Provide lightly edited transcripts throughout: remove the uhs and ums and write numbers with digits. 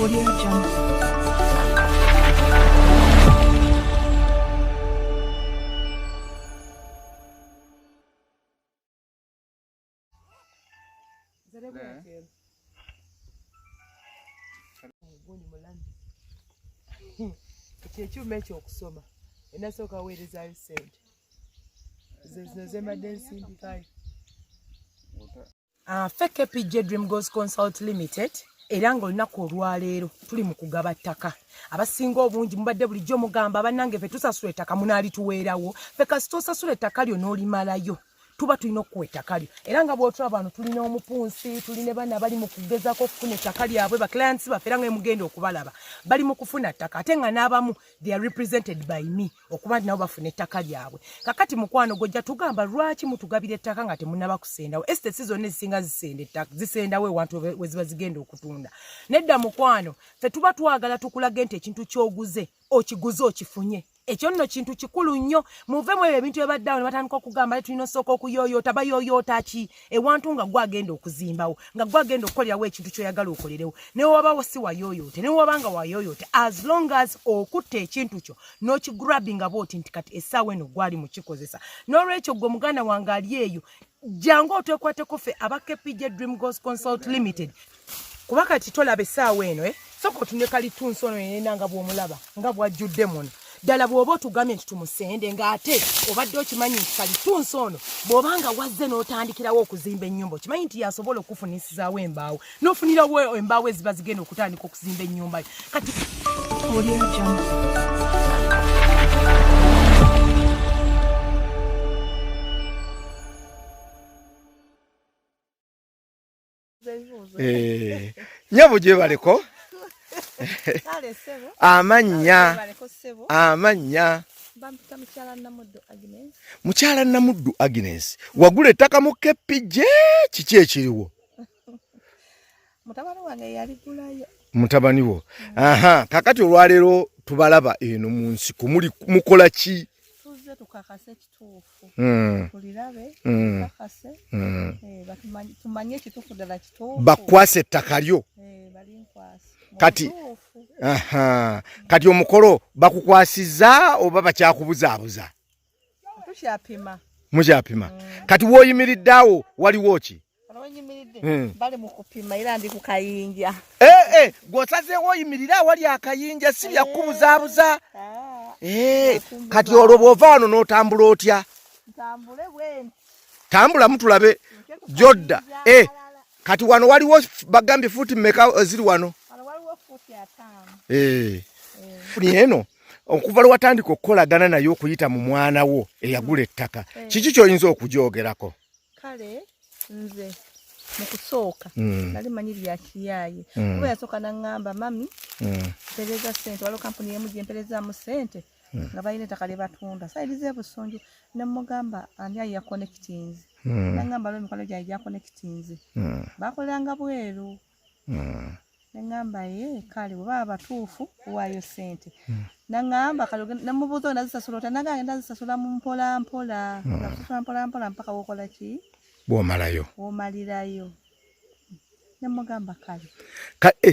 Audio Jungle. Ekyuma ekyokusoma enasooka weerezaayo ssente zemadde nsindikayo. Ffe KPJ Dreamgoals Consult Limited era ng'olunaku olwaleero tuli mu kugaba ttaka. Abasinga obungi mubadde bulijjo mugamba bannange ffe tusasula ettaka munaalituweerawo, ffe kasita osasula ettaka lyo n'olimalayo tuba tulina okuwa ettaka lyo. Era nga bw'otulaba wano tulina omupunsi, tulina bana bali mu kugezaako okufuna ettaka lyabwe, ba clients baffe era nga mugenda okubalaba bali mu kufuna ttaka ate nga n'abamu they are represented by me okuba nti nabo bafuna ettaka lyabwe. Kakati mukwano gojja tugamba lwaki mutugabira ettaka nga temunnaba kusendawo. Esitesi zonna ezisinga zisenda ettaka zisendawo ewantu we ziba zigenda okutunda. Nedda mukwano ffe tuba twagala tukulage nti ekintu ky'oguze okiguze okifunye. Ekyo nno kintu kikulu nnyo. Muvemu ebyo ebintu ebaddawo ne batandika okugamba tulina osooka okuyoyoota bayoyoota ki ewantu nga gwagenda okuzimbawo nga gwagenda okukolerawo ekintu ky'oyagala okolerewo ne wabawo si wayoyoote ne wabanga wayoyoote as long as okutta ekintu kyo n'okigrabinga bw'oti nti kati essaawa eno gwali mu kikozesa. N'olwekyo gwe muganda wange ali eyo jangu otwekwateko ffe aba KPJ Dreamgoals Consult Limited kuba kati tolaba essaawa eno sooka otunye kalitunsi ono yenna nga bw'omulaba nga bw'ajjudde muno. Ddala bw'oba otugambye nti tumusende ng'ate obadde okimanyi nti kalitunsi ono bw'obanga wazze n'otandikirawo okuzimba ennyumba okimanyi nti yasobola okufunisizaawo embaawo n'ofunirawo embaawo eziba zigenda okutandika okuzimba ennyumba yo. Kati Audio Jungle. Nyabo gye baleko amanya mukyala Namuddu Agnes wagula ettaka mu KPJ kiki ekiriwo mutabani wange yaligulayo mutabani wo kakati olwaleero tubalaba eno mu nsiko mukola ki tuzze tukakase ekituufu tulirabe tukakase tumanye ekituufu ddala kituufu bakwasa ettaka lyo kati kati omukolo bakukwasiza oba bakyakubuzaabuza mukyapima kati w'oyimiriddeawo waliwo ki bali mu kupima era ndi ku kayinja gw'osazeewo oyimirira awali akayinja si byakubuzaabuza kati olwo bw'ova wano n'otambula otya tambulamu tulabe jodda kati wano waliwo bagambye fuuti mmeka ziri wano eno okuva lwe watandika okukolagana naye okuyita mu mwana wo eyagula ettaka kiki ky'oyinza okujoogerako? Kale nze mu kusooka nali manyi bya kiyaaye kuba yasooka n'aŋŋamba mami mpereza ssente waliwo kampuni y'emu gye mperezaamu ssente nga balina ettaka lye batunda sayiriza ebusonjo ne mugamba ani ayi yakonekitinzi n'aŋŋamba lwe emikono gyange gya konekitinzi bakoleranga bweru n'aŋŋamba kale bwe baba batuufu waayo ssente n'aŋŋamba kale namubuuza oyo nazisasula ota nagange nazisasula mu mpolampola nazisasula mpolampola mpaka wokola ki womalirayo nemugamba kale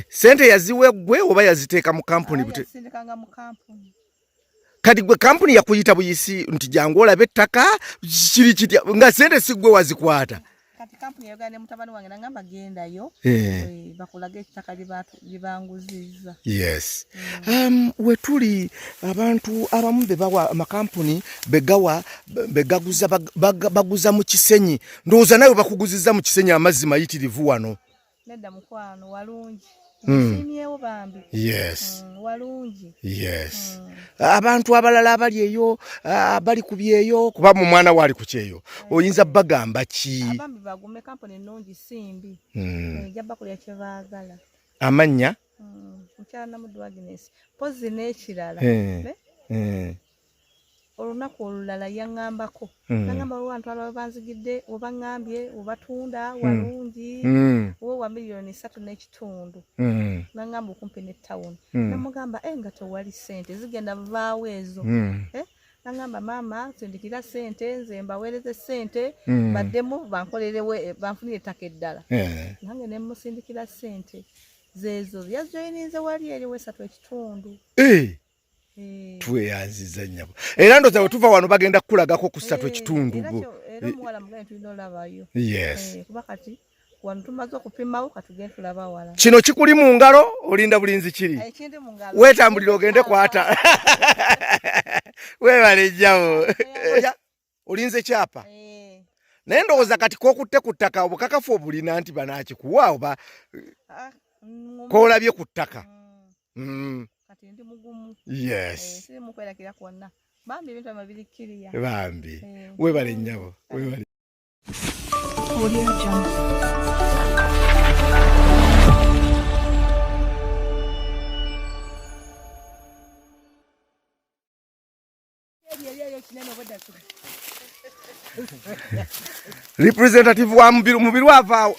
sente yaziwe gwe oba yaziteeka mu kampuni yazitendekanga mu kampuni kati gwe kampuni yakuyita buyisi nti jangu olabe ettaka kiri kitya nga sente si gwe wazikwata kati kampuni yayogera ne mutabani wange nagamba gendayo bakulaga ettaka lye banguzizza. Yes. Wetuli abantu abamu be bawa amakampuni begaguza baguza mu Kisenyi ndowooza nawe bakuguzizza mu Kisenyi amazzi mayitirivu wano. Nedda mukwano walungi nsimyewo bambi. Yes. Walungi. Yes. Abantu abalala abali eyo abali kubyeyo kuba mu mwana wali ku kyeyo oyinza bagamba ki? Abambi bagume kampuni ennungi simbi jabba kulya kye baagala. Amanya? Mukyala Namuddu Agnes pozi n'ekirala olunaku olulala yaŋŋambako naŋŋamba lwantu abalala banzigidde obaŋŋambye obatunda walungi wa $1.3 million naŋŋamba okumpi ne ttawuni namugamba nga tewali ssente zigenda vaawo ezo naŋŋamba maama sindikira ssente nze mbaweereze ssente baddemu bankolerewe banfunire ettaka eddala nange ne musindikira ssente zezo yajoyininze wali eri wesatu ekitundu tweyanziza nnyabo era ndoza wetuva wano bagenda kukulagako ku ssatu ekitundu era omuwala mugende tulina olabayo kuba kati wano tumaze okupimawo katugende tulaba wala kino kikuli mu ngalo olinda bulinzi kiri weetambulira ogende kwata weebale ejjawo olinze kyapa naye ndowooza kati kokutte ku ttaka obukakafu obulina nti banaakikuwa oba koolabye ku ttaka kati ndi mugumu yes siri mukwerakira kwonna bambi ebintu amabirikkiriya bambi weebale nnyabo weebale Audio Jungle. Representative wa mubiri wavaawo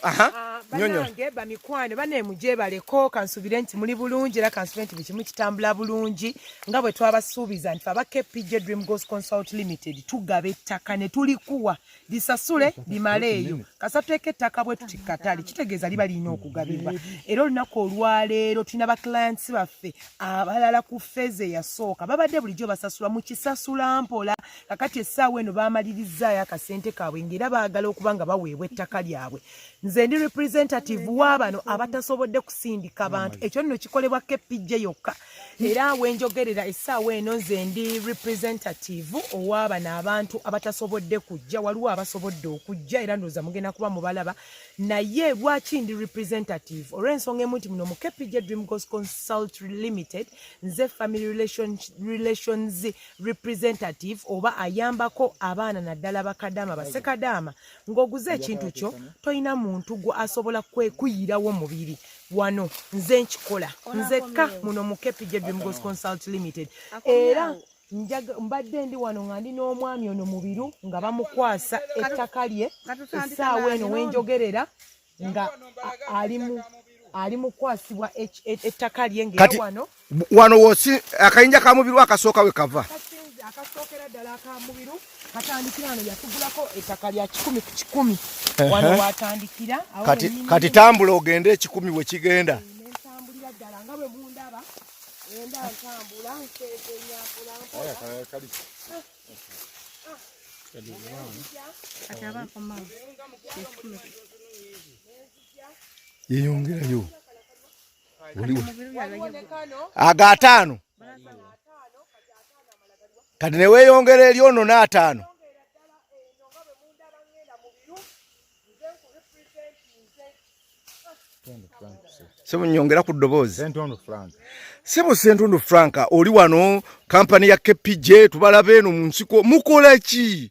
banange bamikwano banemujebaleko kansubire nti muli bulungi era kansubire nti bikimu kitambula bulungi nga bwe twabasuubiza nti aba KPJ Dreamgoals Consult Limited tugaba ettaka ne tulikuwa lisasule limaleeyo kasatueka ettaka bwe tuti katali kitegeeza liba lirina okugabibwa era olunaku olwaleero tulina baclients baffe abalala ku feze yasooka babadde bulijjo basasula mu kisasula mpola kakati essaawa eno bamalirizzaayo akasente kaabwe ng'era baagala okuba nga baweebwa ettaka lyabwe nze ndi representative w'abano abatasobodde kusindika bantu ekyo nno kikolebwa KPJ yokka era wenjogerera essaawa eno nze ndi representative ow'abano abantu abatasobodde kujja waliwo abasobodde okujja era ndowooza mugenda kuba mubalaba naye lwaki ndi representative olw'ensonga emu nti muno mu KPJ Dreamgoals Consult Limited nze family relations representative oba ayambako abaana naddala bakadaama basekadaama ng'oguze ekintu kyo toyina muntu gwe asobola kuyirawo mubiri wano nze nkikola nzekka muno mu KPJ Dreamgoals Consult Limited era mbadde ndi wano nga ndi n'omwami ono mubiru nga bamukwasa ettaka lye essaawa eno wenjogerera nga ali mukwasibwa ettaka lye ngera wano wosi akayinja ka mubiru akasooka we kava akasookera ddala akamubiru katandikira wano yatugulako ettaka lya 10 ku 10 wano watandikira kati tambula ogende 10 bwe kigenda nentambulira ddala nga bwe mundaba enda ntambula nseezenyaakula yeyongerayo aga 5 kati ne weeyongera eri ono n'ataano sebunyongera ku ddoboozi sebo Sentundu Franka oli wano kampani ya KPJ tubalabe eno mu nsiko mukola ki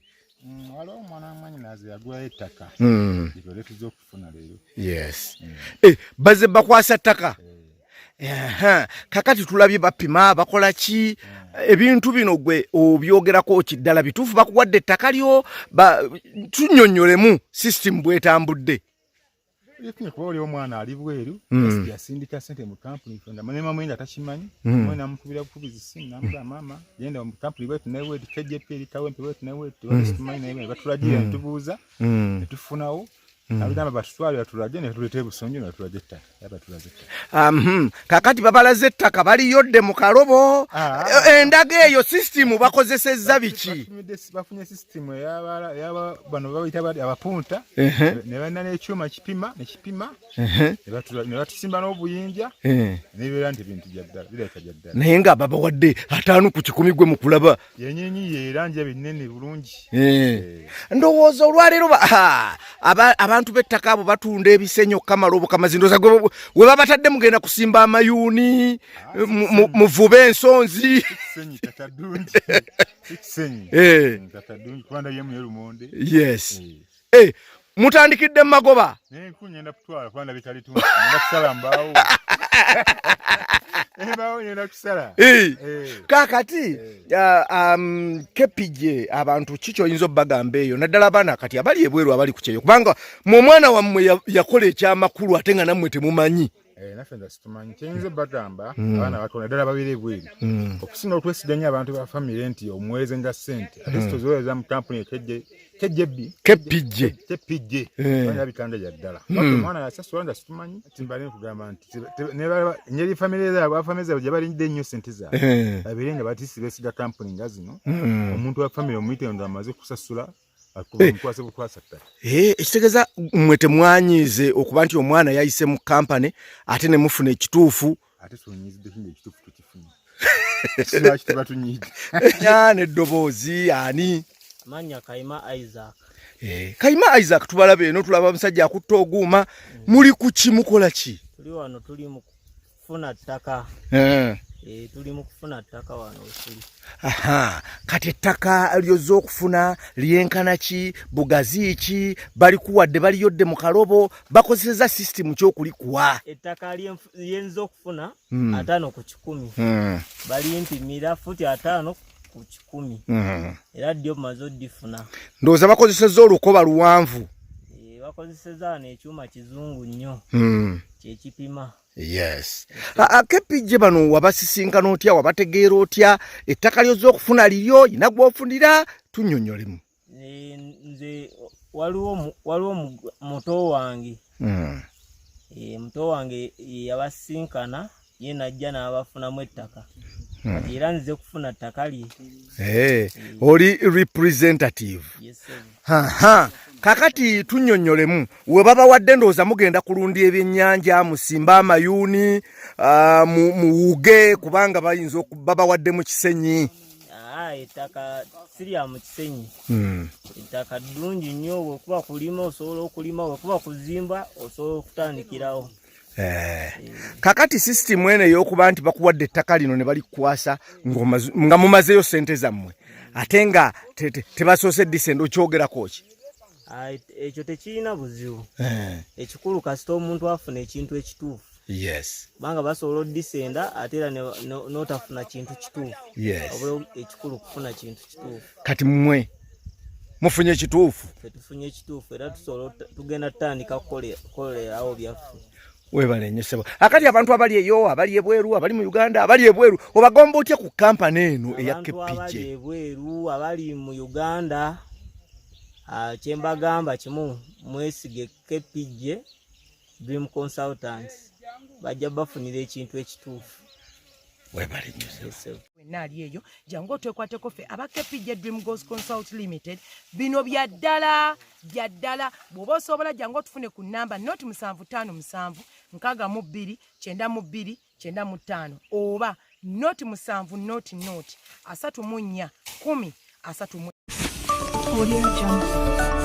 waliwo omwana wamwanyinaze yagulayo ettaka ibole tuze okufuna leero yes baze bakwasa ttaka kakati tulabye bapima bakola ki ebintu bino gwe obyogerako kiddala bituufu bakuwadde ettaka lyo tunnyonnyolemu system bwetambudde yefunye kuba oli omwana ali bweru yasindika sente mu kampuni fenda manema mwenda takimanyi mwana amukubira kubizi simu namugamba mama yenda mu kampuni bwetu nawe KJP eri kawempe bwetu nawe tumanyi nawe batulagira ntubuuza netufunawo abidama batutwali batulage ne tulete busonjo ne tulage ettaka yabatulaze ettaka kakati babalaze ettaka baliyodde mu kalobo endaga eyo system bakozesezza biki bafunye system yaba bano bayita abapunta ne bana n'ekyuma kipima ne batusimba n'obuyinja n'ebeera nti bintu jaddala bireka jaddala naye nga babawadde 5 ku 10 gwe mu kulaba yennyinyi yeranja binene bulungi ndowooza olwaleero abantu bettaka abo batunda ebisenyo kamalobo kamazindoza we babatadde mugenda kusimba amayuuni muvube ensonzi yes mutandikidde magoba kunyenda kutwala kwanda bitali tundu kusala mbaawo kakati KPJ abantu kikyo oyinza obbagamba eyo naddala abaana kati abali ebweru abali kukyeyo kubanga mu omwana wammwe yakola ekyamakulu ate nga nammwe temumanyi naffe nza situmanyi kiyinza bagamba abaana batona ddala babiri bweri okusinga okwesiganya abantu ba famire nti omuweereza nga ssente ate situziweereza mu kampuni kepijje banya bitanda ya ddala omwana yasasula nza situmanyi timbale nkugamba nti nyeri famire zaabwe abafamire zaabwe gye balinde ennyo ssente zaabwe babire nga batisi beesiga kampuni nga zino omuntu wa famire omuyite ndo amaze kusasula ekitegeeza mmwe temwanyiize okuba nti omwana yayise mu kampani ate ne mufuna ekituufu ate sonyiizidde kinga ekituufu tukifuna lwaki tuba tunyiidde n'eddoboozi ani manya Kayima Isaac. Kayima Isaac tubalabe eno tulaba omusajja akutte oguuma muli ku ki mukola ki? Tuli wano tuli mu kufuna ttaka. Tuli mu kufuna ttaka wano tuli. Aha, kati ettaka lyozza okufuna lyenkana ki, bugazi ki, balikuwadde baliyodde mu kalobo, bakozeseza system ky'okulikuwa. Ettaka lyenza okufuna 5 ku 10. Balimpimira futi 5 ku 10. Era ddyo mazo difuna. Ndowooza bakozeseza olukoba luwanvu. Bakozeseza n'ekyuma kizungu nnyo. Kyekipima. Yes. Kepijje bano wabasisinkana otya wabategeera otya ettaka lyozza okufuna liryo ina gw'ofunira tunnyonnyolemu. Nze waliwo muto wange. Muto wange yabasinkana ye najja n'abafunamu ettaka. Kati era nze kufuna ttaka lye. Oli representative. Yes, kakati tunnyonnyolemu we babawadde ndowooza mugenda kulunda ebyennyanja musimba amayuuni muwuge kubanga bayinza babawadde mu kisenyi. Ettaka sirya mu kisenyi. Ettaka ddungi nnyo bwekuba kulima osobola okulima bwekuba kuzimba osobola okutandikirawo. Kakati system ene y'okuba nti bakuwadde ettaka lino ne balikukwasa nga mumazeyo ssente zammwe ate nga tebasoose disendo okyogerako ki? Ekyo tekirina buzibu. Ekikulu kasita omuntu afuna ekintu ekituufu. Yes. Banga basobola odisenda ate era n'otafuna kintu kituufu. Yes. Obula ekikulu kufuna kintu kituufu. Kati mmwe mufunye ekituufu? Tufunye ekituufu era tusobola tugenda tutandika kukolerawo byaffe. Webale nnyo ssebo. Akati abantu abali eyo abali ebweru abali mu Uganda abali ebweru obagomba otya ku kampani eno eya Kepijje? Abantu abali ebweru abali mu Uganda kyembagamba kimu mwesige Kepijje Dream Consultants bajja bafunira ekintu ekituufu. Webale nnyo ssebo. Nali eyo jangu twekwateko ffe aba Kepijje Dreamgoals Consult Limited bino byaddala bw'oba osobola jangu otufune ku namba noti 757 62 92 95 oba noti 7 noti 34 10 30.